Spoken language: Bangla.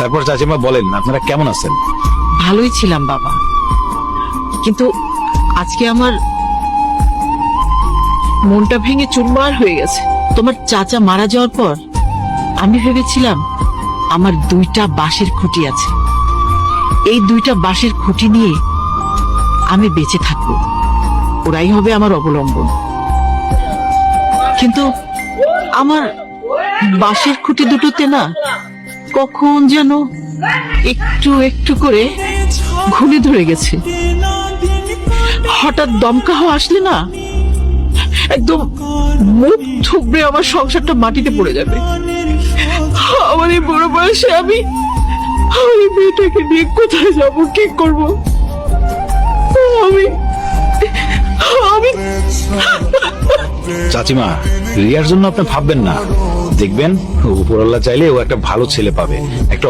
তারপর চাচিমা বলেন, আপনারা কেমন আছেন? ভালোই ছিলাম বাবা, কিন্তু আজকে আমার মনটা ভেঙে চুরমার হয়ে গেছে। তোমার চাচা মারা যাওয়ার পর আমি ভেবেছিলাম আমার 2টা বাঁশের খুঁটি আছে, এই 2টা বাঁশের খুঁটি নিয়ে আমি বেঁচে থাকবো, ওরাই হবে আমার অবলম্বন। কিন্তু আমার বাঁশের খুঁটি দুটোতে না কখন যেন একটু একটু করে ঘুরে ধরে গেছে। হঠাৎ দমকা হাওয়া আসলে না একদম মুখ থুবড়ে আমার সংসারটা মাটিতে পড়ে যাবে। আমার এই বড় বয়সে আমি আমার এই মেয়েটাকে নিয়ে কোথায় যাব, কি করব? আমি আমি চাচিমা, রিয়ার জন্য আপনি ভাববেন না, দেখবেন উপরওয়ালা চাইলে ও একটা ভালো ছেলে পাবে, একটা